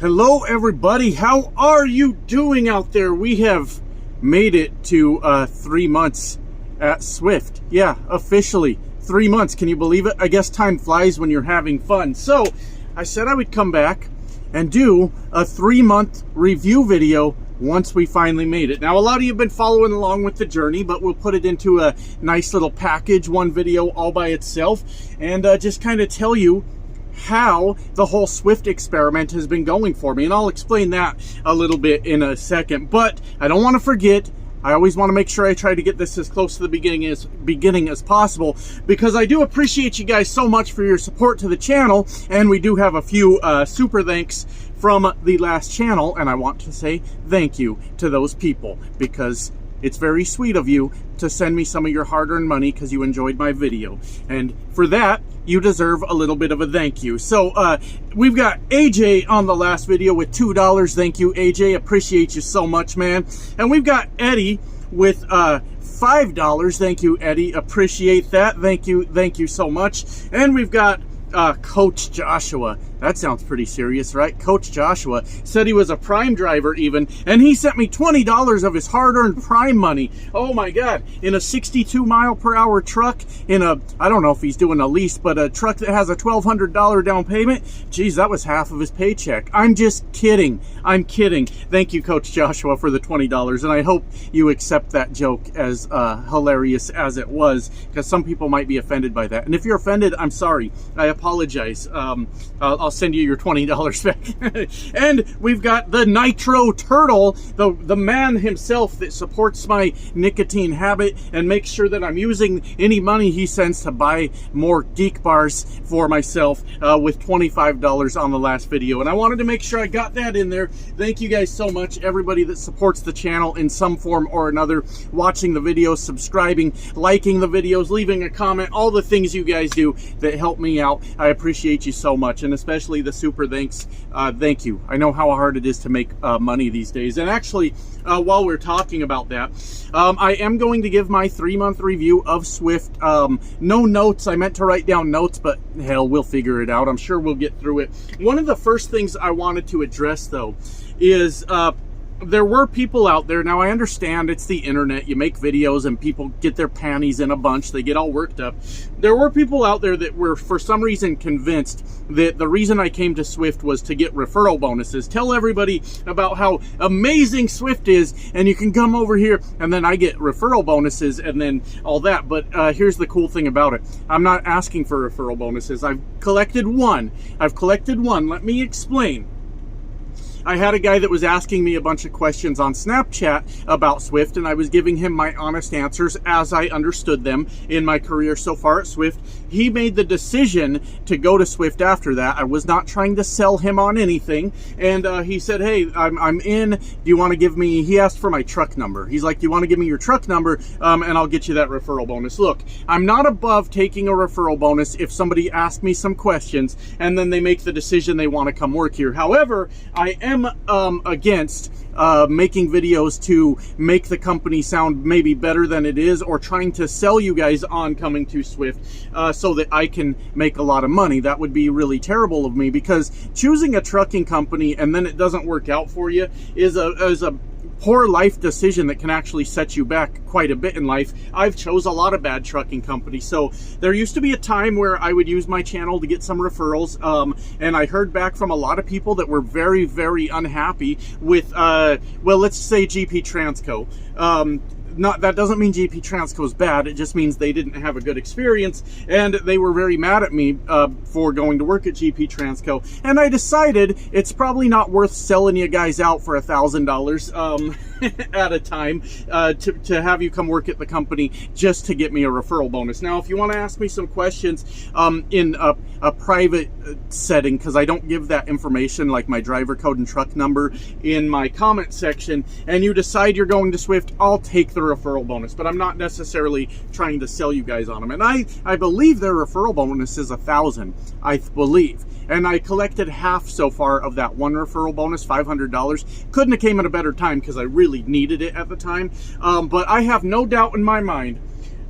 Hello everybody, how are you doing out there? We have made it to 3 months at Swift. Yeah, officially 3 months. Can you believe it? I guess time flies when you're having fun. So I said I would come back and do a 3-month review video once we finally made it. Now, a lot of you have been following along with the journey, but we'll put it into a nice little package, one video all by itself, and just kind of tell you how the whole Swift experiment has been going for me. And I'll explain that a little bit in a second. But I don't want to forget, I always want to make sure I try to get this as close to the beginning as possible, because I do appreciate you guys so much for your support to the channel. And we do have a few super thanks from the last channel, and I want to say thank you to those people, because it's very sweet of you to send me some of your hard-earned money because you enjoyed my video. And for that, you deserve a little bit of a thank you. So we've got AJ on the last video with $2. Thank you, AJ. Appreciate you so much, man. And we've got Eddie with $5. Thank you, Eddie. Appreciate that. Thank you so much. And we've got Coach Joshua. That sounds pretty serious, right? Coach Joshua said he was a Prime driver even, and he sent me $20 of his hard-earned Prime money. Oh my God, in a 62-mile-per-hour truck, in a, I don't know if he's doing a lease, but a truck that has a $1,200 down payment. Geez, that was half of his paycheck. I'm just kidding. I'm kidding. Thank you, Coach Joshua, for the $20, and I hope you accept that joke as hilarious as it was, because some people might be offended by that. And if you're offended, I'm sorry. I apologize. I'll send you your $20 back. And we've got the Nitro Turtle, the man himself that supports my nicotine habit and makes sure that I'm using any money he sends to buy more geek bars for myself, with $25 on the last video. And I wanted to make sure I got that in there. Thank you guys so much, everybody that supports the channel in some form or another, watching the videos, subscribing, liking the videos, leaving a comment, all the things you guys do that help me out. I appreciate you so much, and especially the super thanks. Thank you. I know how hard it is to make money these days. And actually, while we're talking about that, I am going to give my 3-month review of Swift. No notes. I meant to write down notes, but hell, we'll figure it out. I'm sure we'll get through it. One of the first things I wanted to address, though, is there were people out there. Now, I understand it's the internet. You make videos and people get their panties in a bunch. They get all worked up. There were people out there that were, for some reason, convinced that the reason I came to Swift was to get referral bonuses. Tell everybody about how amazing Swift is, and you can come over here, and then I get referral bonuses and then all that. But here's the cool thing about it. I'm not asking for referral bonuses. I've collected one. Let me explain. I had a guy that was asking me a bunch of questions on Snapchat about Swift, and I was giving him my honest answers as I understood them in my career so far at Swift. He made the decision to go to Swift after that. I was not trying to sell him on anything, and he said, hey, I'm in. Do you want to give me, he asked for my truck number. He's like, do you want to give me your truck number, and I'll get you that referral bonus. Look, I'm not above taking a referral bonus if somebody asks me some questions, and then they make the decision they want to come work here. However, I am against making videos to make the company sound maybe better than it is, or trying to sell you guys on coming to Swift so that I can make a lot of money. That would be really terrible of me, because choosing a trucking company and then it doesn't work out for you is a poor life decision that can actually set you back quite a bit in life. I've chose a lot of bad trucking companies. So there used to be a time where I would use my channel to get some referrals, and I heard back from a lot of people that were very, very unhappy with, well, let's say GP Transco. That doesn't mean GP Transco is bad. It just means they didn't have a good experience, and they were very mad at me for going to work at GP Transco. And I decided it's probably not worth selling you guys out for $1,000 at a time to have you come work at the company just to get me a referral bonus. Now, if you want to ask me some questions in a private setting, because I don't give that information, like my driver code and truck number, in my comment section, and you decide you're going to Swift, I'll take the referral bonus, but I'm not necessarily trying to sell you guys on them. And I believe their referral bonus is $1,000, I believe. And I collected half so far of that one referral bonus, $500. Couldn't have came at a better time because I really needed it at the time. But I have no doubt in my mind,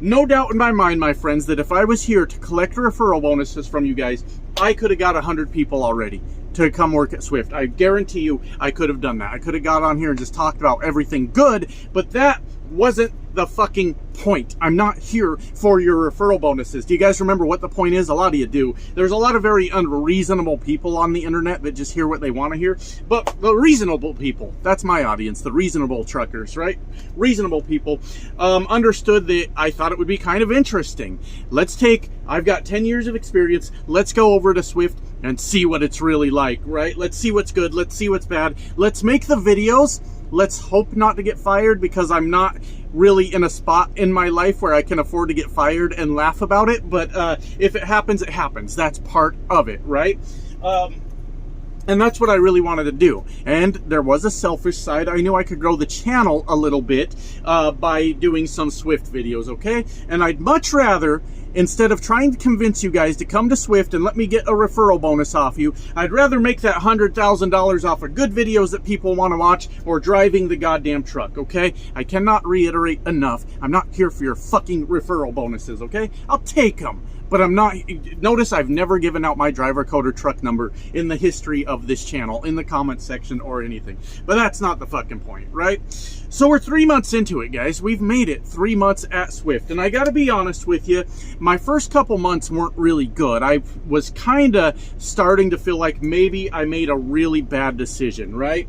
my friends, that if I was here to collect referral bonuses from you guys, I could have got 100 people already. to come work at Swift. I guarantee you I could have done that. I could have got on here and just talked about everything good, but that wasn't the fucking point. I'm not here for your referral bonuses. Do you guys remember what the point is? A lot of you do. There's a lot of very unreasonable people on the internet that just hear what they want to hear. But the reasonable people, that's my audience, the reasonable truckers, right? Reasonable people understood that I thought it would be kind of interesting. I've got 10 years of experience. Let's go over to Swift and see what it's really like, right? Let's see what's good. Let's see what's bad. Let's make the videos. Let's hope not to get fired, because I'm not really in a spot in my life where I can afford to get fired and laugh about it. But if it happens, it happens. That's part of it, right? And that's what I really wanted to do. And there was a selfish side. I knew I could grow the channel a little bit by doing some Swift videos, okay? And I'd much rather, instead of trying to convince you guys to come to Swift and let me get a referral bonus off you, I'd rather make that $100,000 off of good videos that people want to watch, or driving the goddamn truck, okay? I cannot reiterate enough. I'm not here for your fucking referral bonuses, okay? I'll take them. But I'm not, notice I've never given out my driver code or truck number in the history of this channel, in the comment section or anything. But that's not the fucking point, right? So we're 3 months into it, guys. We've made it 3 months at Swift. And I gotta be honest with you, my first couple months weren't really good. I was kinda starting to feel like maybe I made a really bad decision, right?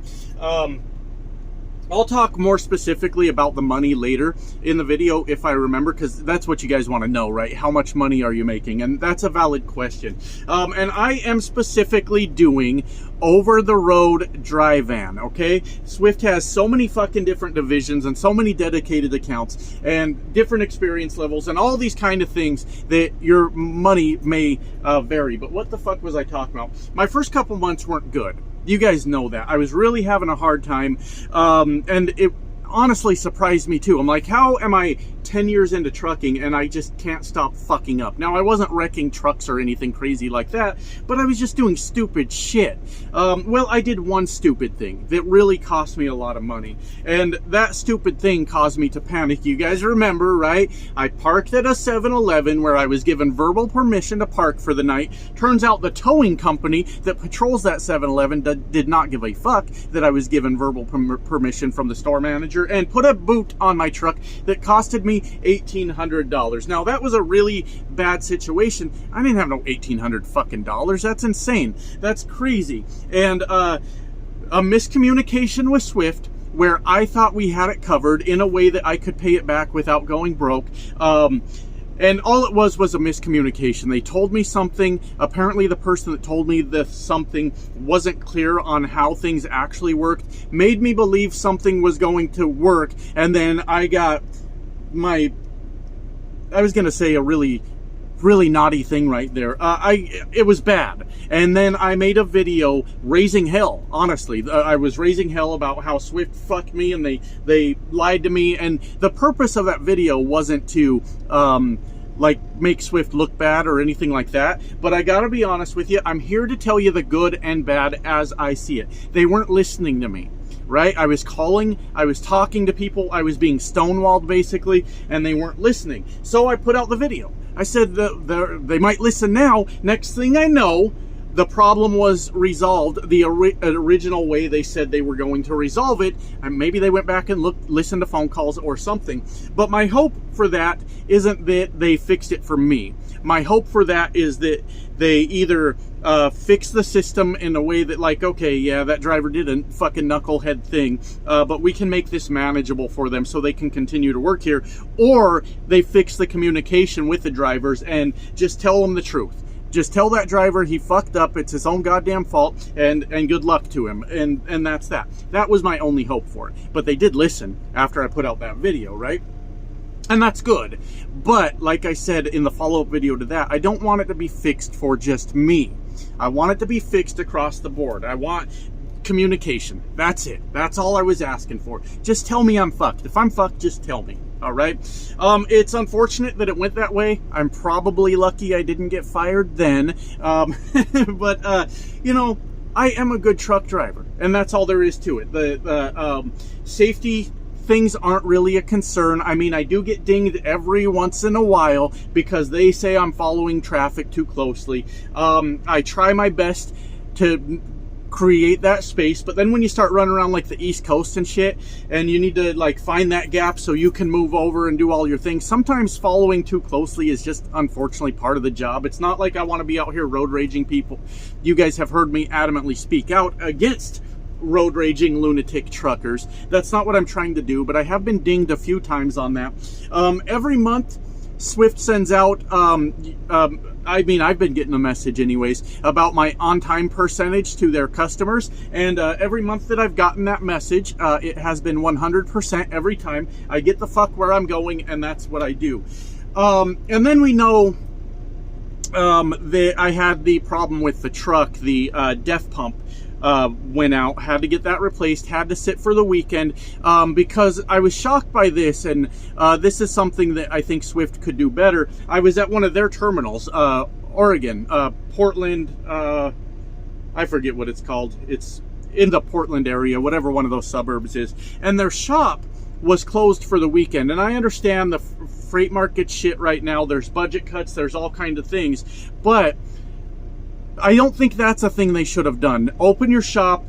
I'll talk more specifically about the money later in the video if I remember, because that's what you guys want to know, right? How much money are you making? And that's a valid question. And I am specifically doing over-the-road dry van, okay? Swift has so many fucking different divisions and so many dedicated accounts and different experience levels and all these kind of things that your money may vary. But what the fuck was I talking about? My first couple months weren't good. You guys know that. I was really having a hard time, and it honestly surprised me too. I'm like, how am I 10 years into trucking and I just can't stop fucking up? Now, I wasn't wrecking trucks or anything crazy like that, but I was just doing stupid shit. Well, I did one stupid thing that really cost me a lot of money, and that stupid thing caused me to panic. You guys remember, right? I parked at a 7-Eleven where I was given verbal permission to park for the night. Turns out the towing company that patrols that 7-Eleven did not give a fuck that I was given verbal permission from the store manager, and put a boot on my truck that costed me $1,800. Now, that was a really bad situation. I didn't have no $1,800 fucking dollars. That's insane. That's crazy. And a miscommunication with Swift, where I thought we had it covered in a way that I could pay it back without going broke. And all it was a miscommunication. They told me something. Apparently the person that told me this something wasn't clear on how things actually worked, made me believe something was going to work, and then I got I was going to say a really naughty thing right there. It was bad. And then I made a video raising hell, honestly. I was raising hell about how Swift fucked me and they lied to me. And the purpose of that video wasn't to, like, make Swift look bad or anything like that. But I gotta be honest with you, I'm here to tell you the good and bad as I see it. They weren't listening to me. Right? I was calling, I was talking to people, I was being stonewalled basically, and they weren't listening. So I put out the video. I said they might listen now. Next thing I know, the problem was resolved the original way they said they were going to resolve it. And maybe they went back and listened to phone calls or something. But my hope for that isn't that they fixed it for me. My hope for that is that they either fix the system in a way that, like, okay, yeah, that driver did a fucking knucklehead thing, but we can make this manageable for them so they can continue to work here, or they fix the communication with the drivers and just tell them the truth. Just tell that driver he fucked up, it's his own goddamn fault, and good luck to him, and that's that. That was my only hope for it. But they did listen after I put out that video, right? And that's good. But like I said in the follow-up video to that, I don't want it to be fixed for just me. I want it to be fixed across the board. I want communication. That's it. That's all I was asking for. Just tell me I'm fucked. If I'm fucked, just tell me. All right. It's unfortunate that it went that way. I'm probably lucky I didn't get fired then. But you know, I am a good truck driver, and that's all there is to it. The safety things aren't really a concern. I mean, I do get dinged every once in a while because they say I'm following traffic too closely. I try my best to create that space. But then when you start running around like the East Coast and shit, and you need to like find that gap so you can move over and do all your things, sometimes following too closely is just unfortunately part of the job. It's not like I want to be out here road raging people. You guys have heard me adamantly speak out against road raging lunatic truckers. That's not what I'm trying to do, but I have been dinged a few times on that. Every month Swift sends out I've been getting a message anyways about my on-time percentage to their customers, and every month that I've gotten that message, it has been 100% every time. I get the fuck where I'm going, and that's what I do. And then we know that I had the problem with the truck. The def pump went out, had to get that replaced, had to sit for the weekend, because I was shocked by this, and this is something that I think Swift could do better. I was at one of their terminals, Oregon, Portland, I forget what it's called. It's in the Portland area, whatever one of those suburbs is, and their shop was closed for the weekend. And I understand the freight market shit right now, there's budget cuts, there's all kinds of things, but I don't think that's a thing they should have done. Open your shop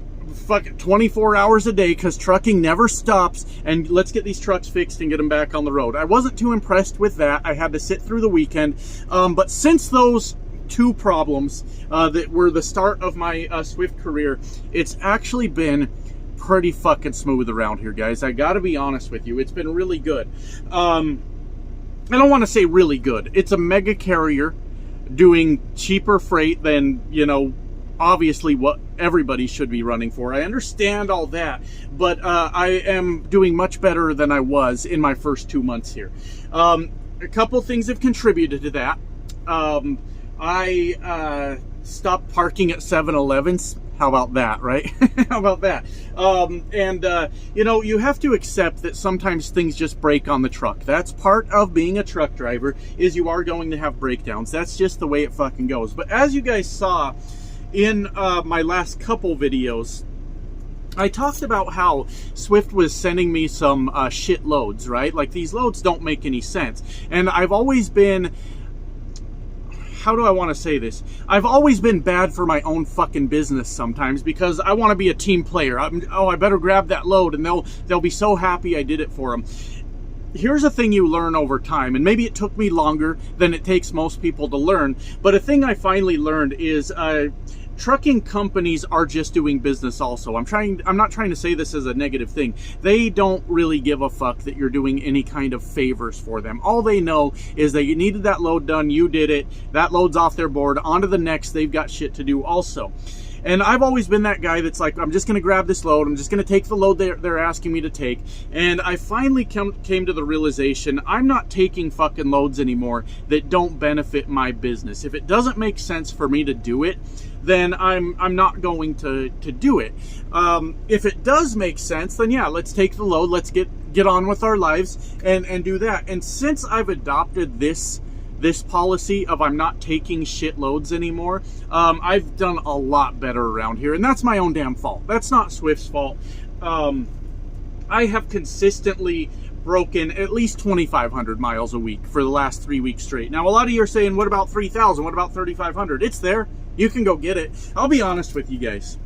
fucking 24 hours a day, because trucking never stops, and let's get these trucks fixed and get them back on the road. I wasn't too impressed with that. I had to sit through the weekend. But since those two problems that were the start of my Swift career, it's actually been pretty fucking smooth around here, guys. I gotta be honest with you. It's been really good. I don't want to say really good. It's a mega carrier doing cheaper freight than, you know, obviously what everybody should be running for. I understand all that, but I am doing much better than I was in my first 2 months here. A couple things have contributed to that. I stopped parking at 7-Elevens. How about that, right? How about that? You know, you have to accept that sometimes things just break on the truck. That's part of being a truck driver, is you are going to have breakdowns. That's just the way it fucking goes. But as you guys saw in my last couple videos, I talked about how Swift was sending me some shit loads, right? Like, these loads don't make any sense. And I've always been... how do I want to say this? I've always been bad for my own fucking business sometimes, because I want to be a team player. I better grab that load, and they'll be so happy I did it for them. Here's a thing you learn over time, and maybe it took me longer than it takes most people to learn, but a thing I finally learned is trucking companies are just doing business also. I'm not trying to say this as a negative thing. They don't really give a fuck that you're doing any kind of favors for them. All they know is that you needed that load done, you did it, that load's off their board, on to the next, they've got shit to do also. And I've always been that guy that's like, I'm just going to grab this load. I'm just going to take the load they're asking me to take. And I finally came to the realization, I'm not taking fucking loads anymore that don't benefit my business. If it doesn't make sense for me to do it, then I'm not going to do it. If it does make sense, then yeah, let's take the load. Let's get on with our lives and do that. And since I've adopted this policy of I'm not taking shit loads anymore, I've done a lot better around here, and that's my own damn fault. That's not Swift's fault. I have consistently broken at least 2,500 miles a week for the last 3 weeks straight. Now, a lot of you are saying, what about 3,000? What about 3,500? It's there. You can go get it. I'll be honest with you guys.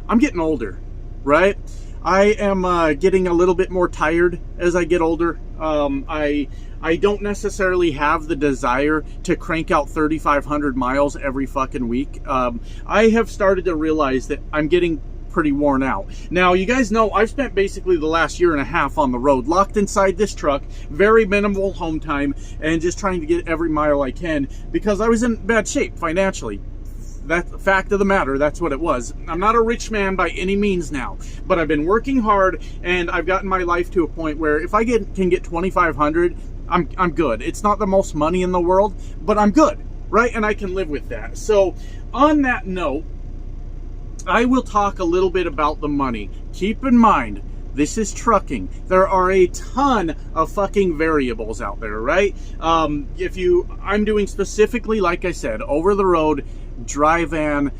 I'm getting older, right? I am getting a little bit more tired as I get older. I don't necessarily have the desire to crank out 3,500 miles every fucking week. I have started to realize that I'm getting pretty worn out. Now, you guys know I've spent basically the last year and a half on the road, locked inside this truck, very minimal home time, and just trying to get every mile I can because I was in bad shape financially. That's the fact of the matter. That's what it was. I'm not a rich man by any means now, but I've been working hard, and I've gotten my life to a point where if I can get 2,500, I'm good. It's not the most money in the world, but I'm good, right? And I can live with that. So on that note, I will talk a little bit about the money. Keep in mind, this is trucking. There are a ton of fucking variables out there, right? I'm doing specifically, like I said, over the road, dry van,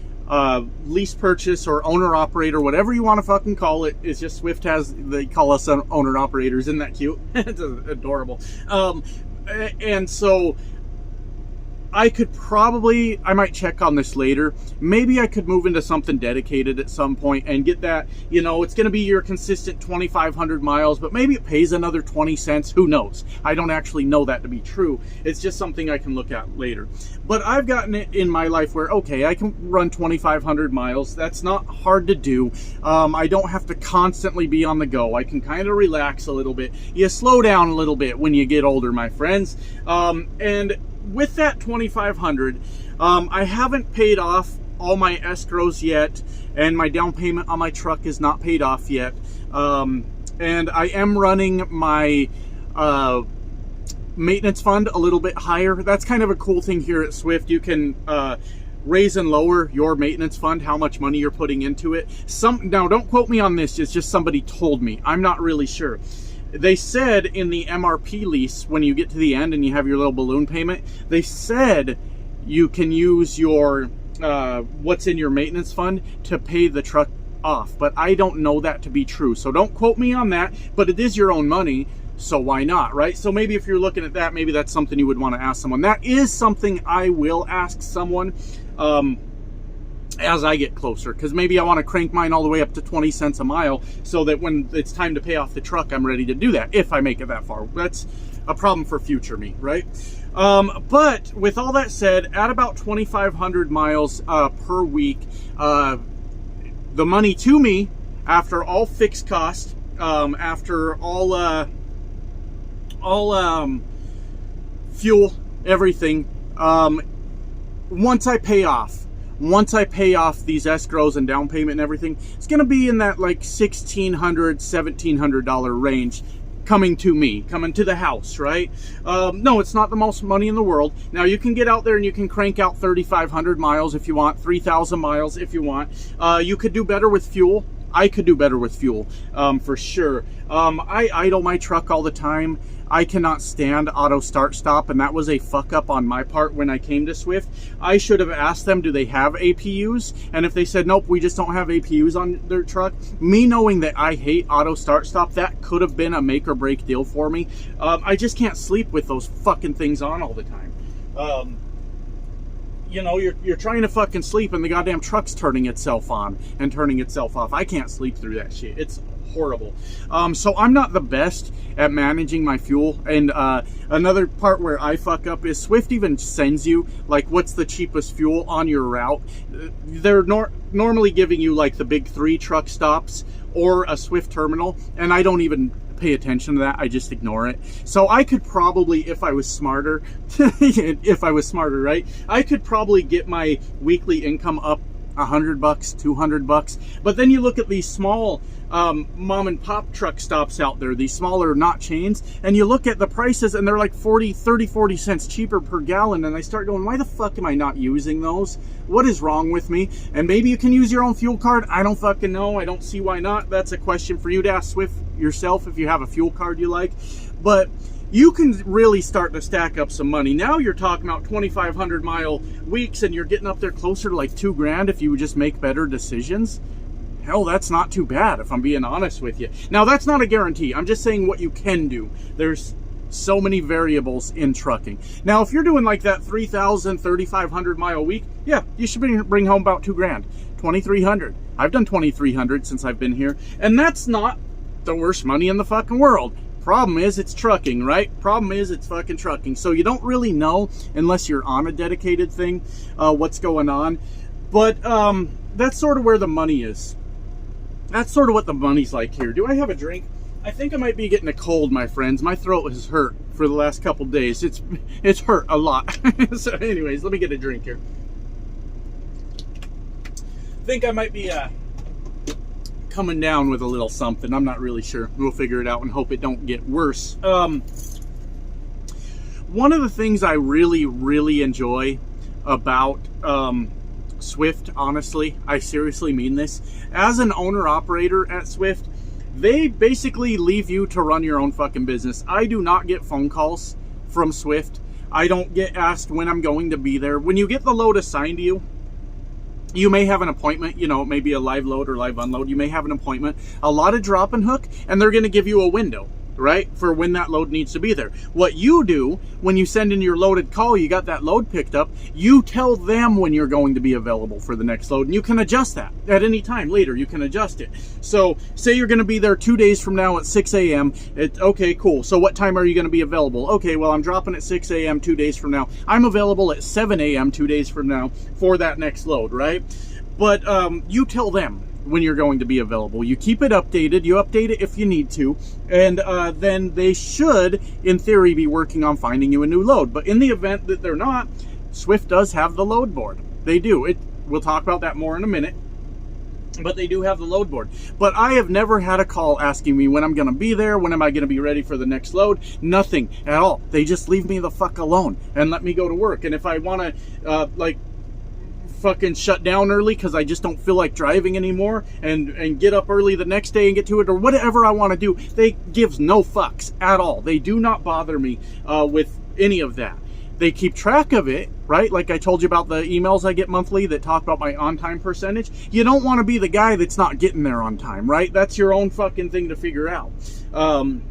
lease purchase, or owner operator, whatever you want to fucking call it. It's just Swift they call us owner operators. Isn't that cute? It's adorable. And so I might check on this later. Maybe I could move into something dedicated at some point and get that, you know, it's going to be your consistent 2,500 miles, but maybe it pays another 20 cents. Who knows? I don't actually know that to be true. It's just something I can look at later. But I've gotten it in my life where, okay, I can run 2,500 miles. That's not hard to do. I don't have to constantly be on the go. I can kind of relax a little bit. You slow down a little bit when you get older, my friends. And with that 2,500, I haven't paid off all my escrows yet, and my down payment on my truck is not paid off yet. And I am running my maintenance fund a little bit higher. That's kind of a cool thing here at Swift. You can raise and lower your maintenance fund, how much money you're putting into it. Now, don't quote me on this. It's just somebody told me. I'm not really sure. They said in the MRP lease, when you get to the end and you have your little balloon payment, they said you can use your what's in your maintenance fund to pay the truck off. But I don't know that to be true. So don't quote me on that. But it is your own money. So why not, right? So maybe if you're looking at that, maybe that's something you would want to ask someone. That is something I will ask someone as I get closer, because maybe I want to crank mine all the way up to 20 cents a mile so that when it's time to pay off the truck, I'm ready to do that if I make it that far. That's a problem for future me, right? But with all that said, at about 2,500 miles per week, the money to me, after all fixed costs, after all fuel, everything, once I pay off these escrows and down payment and everything, it's going to be in that like $1,600, $1,700 range coming to me, coming to the house, right? No, it's not the most money in the world. Now, you can get out there and you can crank out 3,500 miles if you want, 3,000 miles if you want. You could do better with fuel. I could do better with fuel, for sure. I idle my truck all the time. I cannot stand auto start stop, and that was a fuck up on my part when I came to Swift. I should have asked them, do they have APUs? And if they said, nope, we just don't have APUs on their truck, me knowing that I hate auto start stop, that could have been a make or break deal for me. I just can't sleep with those fucking things on all the time. You know, you're trying to fucking sleep and the goddamn truck's turning itself on and turning itself off. I can't sleep through that shit. It's horrible. So I'm not the best at managing my fuel. And another part where I fuck up is Swift even sends you like what's the cheapest fuel on your route. They're normally giving you like the big 3 truck stops or a Swift terminal, and I don't even pay attention to that. I just ignore it. So I could probably, if I was smarter, right? I could probably get my weekly income up $100, $200. But then you look at these small mom and pop truck stops out there, these smaller, not chains, and you look at the prices and they're like 40 cents cheaper per gallon, and I start going, why the fuck am I not using those? What is wrong with me? And maybe you can use your own fuel card. I don't fucking know. I don't see why not. That's a question for you to ask Swift yourself if you have a fuel card you like. But you can really start to stack up some money. Now you're talking about 2,500 mile weeks, and you're getting up there closer to like $2,000 if you would just make better decisions. Hell, that's not too bad if I'm being honest with you. Now, that's not a guarantee. I'm just saying what you can do. There's so many variables in trucking. Now, if you're doing like that 3,000, 3,500 mile week, yeah, you should bring home about $2,000, 2,300. I've done 2,300 since I've been here, and that's not the worst money in the fucking world. Problem is, it's trucking, right? Problem is, it's fucking trucking. So you don't really know unless you're on a dedicated thing what's going on. But that's sort of where the money is. That's sort of what the money's like here. Do I have a drink? I think I might be getting a cold, my friends. My throat has hurt for the last couple days. It's hurt a lot. So anyways, let me get a drink here. I think I might be coming down with a little something. I'm not really sure. We'll figure it out and hope it don't get worse. One of the things I really, really enjoy about Swift, honestly, I seriously mean this, as an owner-operator at Swift, they basically leave you to run your own fucking business. I do not get phone calls from Swift. I don't get asked when I'm going to be there. When you get the load assigned to you, you may have an appointment, you know, maybe a live load or live unload. You may have an appointment, a lot of drop and hook, and they're going to give you a window, right? For when that load needs to be there. What you do when you send in your loaded call, you got that load picked up, you tell them when you're going to be available for the next load, and you can adjust that at any time later. You can adjust it. So say you're going to be there 2 days from now at 6 a.m. Okay, cool. So what time are you going to be available? Okay, well, I'm dropping at 6 a.m. 2 days from now. I'm available at 7 a.m. 2 days from now for that next load, right? But you tell them when you're going to be available. You keep it updated. You update it if you need to. And then they should, in theory, be working on finding you a new load. But in the event that they're not, Swift does have the load board. They do. We'll talk about that more in a minute. But they do have the load board. But I have never had a call asking me when I'm going to be there, when am I going to be ready for the next load. Nothing at all. They just leave me the fuck alone and let me go to work. And if I want to, fucking shut down early because I just don't feel like driving anymore and get up early the next day and get to it, or whatever I want to do, they gives no fucks at all. They do not bother me with any of that. They keep track of it, right? Like I told you about the emails I get monthly that talk about my on-time percentage. You don't want to be the guy that's not getting there on time, right? That's your own fucking thing to figure out. But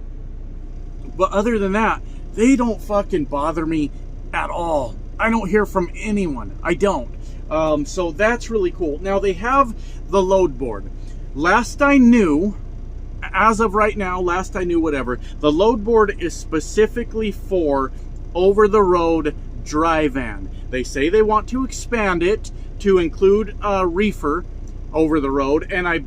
other than that, they don't fucking bother me at all. I don't hear from anyone. I don't. So that's really cool. Now they have the load board. Last I knew, as of right now, last I knew, whatever, the load board is specifically for over-the-road dry van. They say they want to expand it to include reefer over the road, and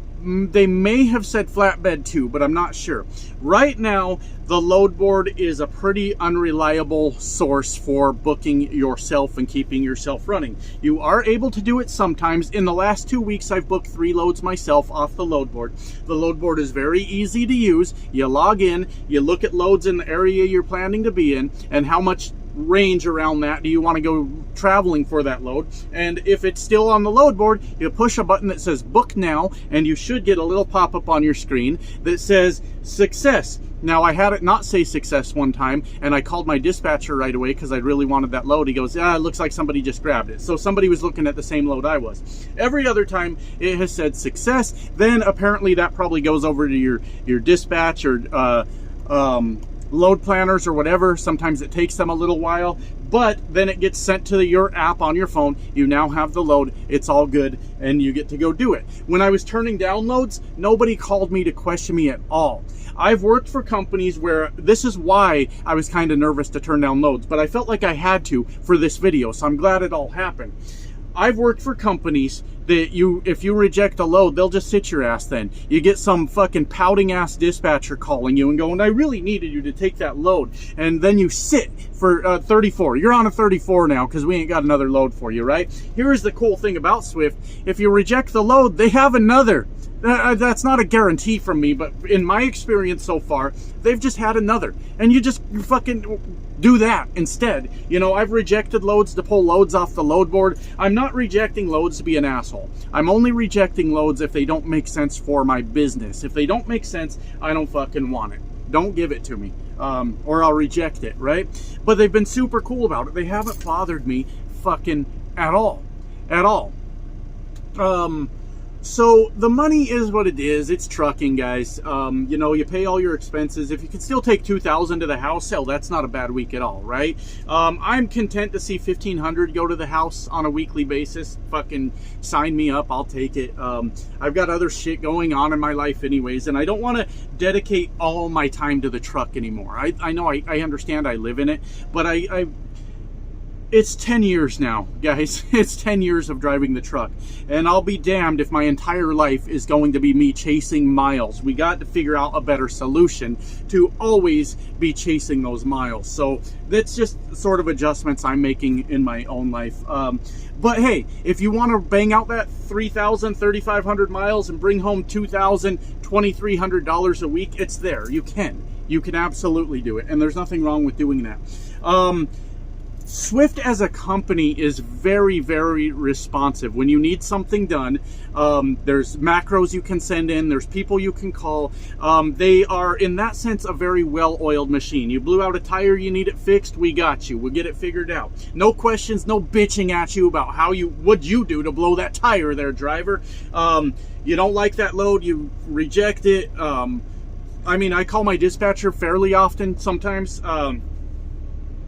they may have said flatbed too, but I'm not sure. Right now, the load board is a pretty unreliable source for booking yourself and keeping yourself running. You are able to do it sometimes. In the last 2 weeks, I've booked 3 loads myself off the load board. The load board is very easy to use. You log in, you look at loads in the area you're planning to be in, and how much range around that do you want to go traveling for that load. And if it's still on the load board, you push a button that says book now, and you should get a little pop-up on your screen that says success. Now, I had it not say success one time, and I called my dispatcher right away because I really wanted that load. He goes, it looks like somebody just grabbed it. So somebody was looking at the same load I was. Every other time it has said success. Then apparently that probably goes over to your dispatch or load planners or whatever. Sometimes it takes them a little while, but then it gets sent to your app on your phone. You now have the load. It's all good, and you get to go do it. When I was turning down loads, nobody called me to question me at all. I've worked for companies where this is why I was kind of nervous to turn down loads, but I felt like I had to for this video, so I'm glad it all happened. I've worked for companies that if you reject a load, they'll just sit your ass then. You get some fucking pouting ass dispatcher calling you and going, I really needed you to take that load. And then you sit for 34. You're on a 34 now because we ain't got another load for you, right? Here's the cool thing about Swift. If you reject the load, they have another. That's not a guarantee from me, but in my experience so far, they've just had another. And you fucking do that instead. You know, I've rejected loads to pull loads off the load board. I'm not rejecting loads to be an asshole. I'm only rejecting loads if they don't make sense for my business. If they don't make sense, I don't fucking want it. Don't give it to me, or I'll reject it, right? But they've been super cool about it. They haven't bothered me fucking at all. At all. So the money is what it is. It's trucking, guys. You know, you pay all your expenses. If you can still take $2,000 to the house, hell, that's not a bad week at all, right? I'm content to see $1,500 go to the house on a weekly basis. Fucking sign me up. I'll take it. I've got other shit going on in my life anyways, and I don't want to dedicate all my time to the truck anymore. I know, I understand I live in it, but it's 10 years now, guys. It's 10 years of driving the truck. And I'll be damned if my entire life is going to be me chasing miles. We got to figure out a better solution to always be chasing those miles. So that's just sort of adjustments I'm making in my own life. But hey, if you want to bang out that 3,000, 3,500 miles and bring home $2,000, $2,300 a week, it's there. You can. You can absolutely do it. And there's nothing wrong with doing that. Swift as a company is very, very responsive. When you need something done, there's macros you can send in, there's people you can call. They are, in that sense, a very well-oiled machine. You blew out a tire, you need it fixed, we got you. We'll get it figured out. No questions, no bitching at you about what'd you do to blow that tire there, driver. You don't like that load, you reject it. I mean, I call my dispatcher fairly often sometimes.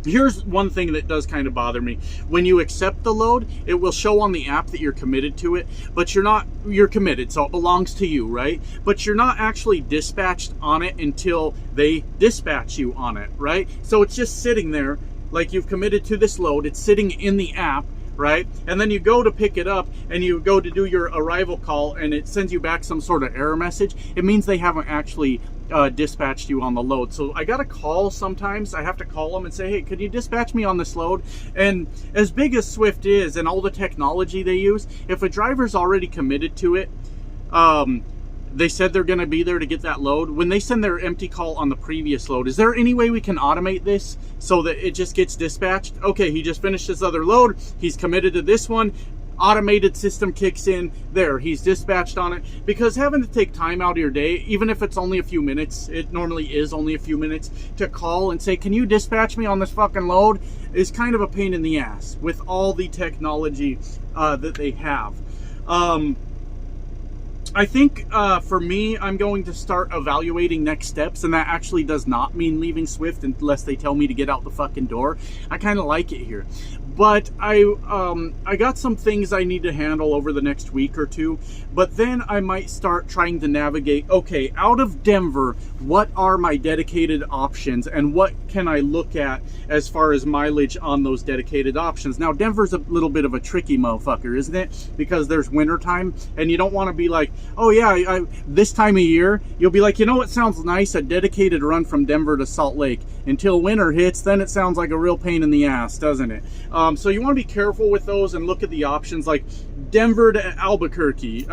Here's one thing that does kind of bother me. When you accept the load, it will show on the app that you're committed to it, but you're committed, so it belongs to you, right? But you're not actually dispatched on it until they dispatch you on it, right? So it's just sitting there like you've committed to this load. It's sitting in the app, right? And then you go to pick it up and you go to do your arrival call and it sends you back some sort of error message. It means they haven't actually dispatched you on the load. So I got to call sometimes. I have to call them and say, hey, could you dispatch me on this load? And as big as Swift is and all the technology they use, if a driver's already committed to it, they said they're going to be there to get that load. When they send their empty call on the previous load, is there any way we can automate this so that it just gets dispatched? Okay, he just finished this other load. He's committed to this one. Automated system kicks in. There, he's dispatched on it. Because having to take time out of your day, even if it's only a few minutes, it normally is only a few minutes, to call and say, can you dispatch me on this fucking load, is kind of a pain in the ass with all the technology that they have. I think for me, I'm going to start evaluating next steps, and that actually does not mean leaving Swift unless they tell me to get out the fucking door. I kind of like it here. But I got some things I need to handle over the next week or two, but then I might start trying to navigate, okay, out of Denver, what are my dedicated options and what can I look at as far as mileage on those dedicated options? Now, Denver's a little bit of a tricky motherfucker, isn't it? Because there's winter time and you don't want to be like, oh yeah, this time of year, you'll be like, you know what sounds nice? A dedicated run from Denver to Salt Lake. Until winter hits, then it sounds like a real pain in the ass, doesn't it? So you want to be careful with those and look at the options like Denver to Albuquerque,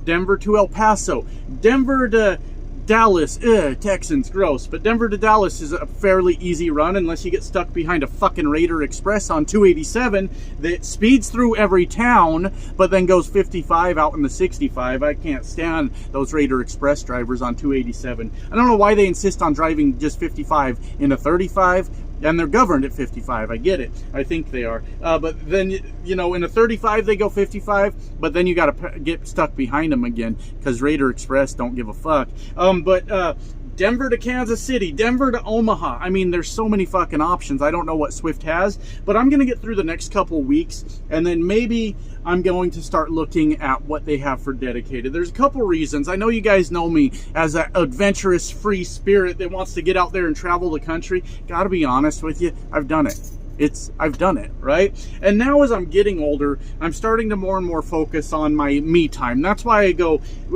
Denver to El Paso, Denver to Dallas, Texans, gross. But Denver to Dallas is a fairly easy run unless you get stuck behind a fucking Raider Express on 287 that speeds through every town, but then goes 55 out in the 65. I can't stand those Raider Express drivers on 287. I don't know why they insist on driving just 55 in a 35. And they're governed at 55. I get it. I think they are. But then, you know, in a 35, they go 55. But then you got to get stuck behind them again because Raider Express don't give a fuck. But Denver to Kansas City, Denver to Omaha. I mean, there's so many fucking options. I don't know what Swift has. But I'm going to get through the next couple weeks. And then maybe I'm going to start looking at what they have for dedicated. There's a couple reasons. I know you guys know me as an adventurous free spirit that wants to get out there and travel the country. Gotta be honest with you, I've done it. I've done it, right? And now as I'm getting older, I'm starting to more and more focus on my me time. That's why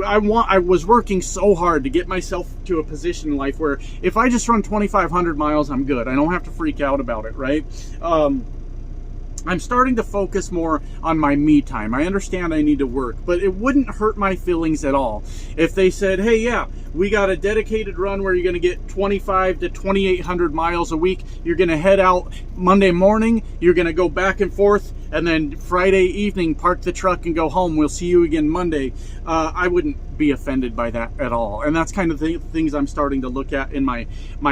I was working so hard to get myself to a position in life where if I just run 2,500 miles, I'm good. I don't have to freak out about it, right? I'm starting to focus more on my me time. I understand I need to work, but it wouldn't hurt my feelings at all if they said, hey, yeah, we got a dedicated run where you're going to get 25 to 2,800 miles a week. You're going to head out Monday morning. You're going to go back and forth. And then Friday evening, park the truck and go home. We'll see you again Monday. I wouldn't be offended by that at all. And that's kind of the things I'm starting to look at in my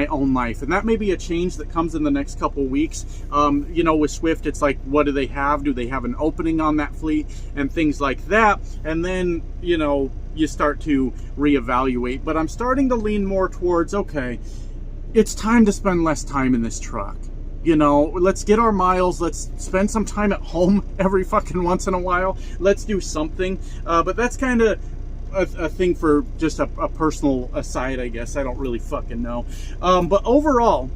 own life. And that may be a change that comes in the next couple weeks. You know, with Swift, it's like, what do they have? Do they have an opening on that fleet? And things like that. And then, you know, you start to reevaluate. But I'm starting to lean more towards, okay, it's time to spend less time in this truck. You know, let's get our miles. Let's spend some time at home every fucking once in a while. Let's do something. But that's kind of a thing for just a personal aside, I guess. I don't really fucking know. But overall,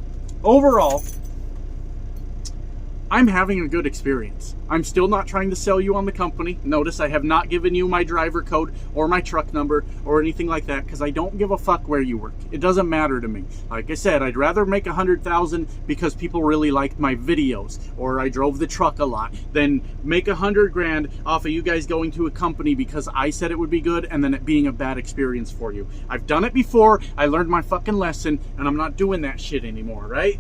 I'm having a good experience. I'm still not trying to sell you on the company. Notice I have not given you my driver code or my truck number or anything like that because I don't give a fuck where you work. It doesn't matter to me. Like I said, I'd rather make 100,000 because people really liked my videos or I drove the truck a lot than make 100 grand off of you guys going to a company because I said it would be good and then it being a bad experience for you. I've done it before. I learned my fucking lesson and I'm not doing that shit anymore, right?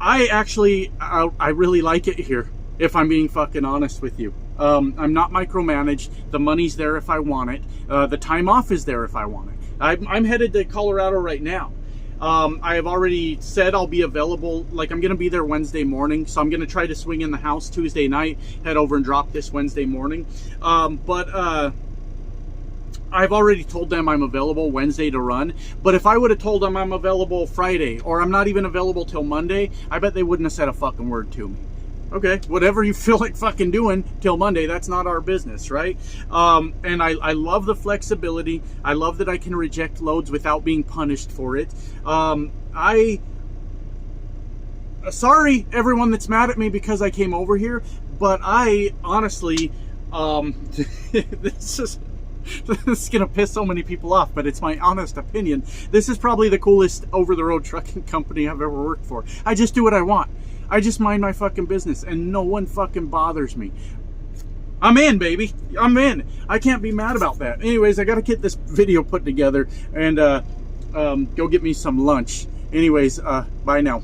I really like it here, if I'm being fucking honest with you. I'm not micromanaged. The money's there if I want it. The time off is there if I want it. I'm headed to Colorado right now. I have already said I'll be available. Like, I'm going to be there Wednesday morning, so I'm going to try to swing in the house Tuesday night, head over and drop this Wednesday morning. I've already told them I'm available Wednesday to run, but if I would have told them I'm available Friday, or I'm not even available till Monday, I bet they wouldn't have said a fucking word to me. Okay, whatever you feel like fucking doing till Monday, that's not our business, right? And I love the flexibility. I love that I can reject loads without being punished for it. Sorry, everyone that's mad at me because I came over here, but I honestly, this is gonna piss so many people off, but it's my honest opinion. This is probably the coolest over-the-road trucking company I've ever worked for. I just do what I want. I just mind my fucking business, and no one fucking bothers me. I'm in, baby. I'm in. I can't be mad about that. Anyways, I gotta get this video put together and go get me some lunch. Anyways, bye now.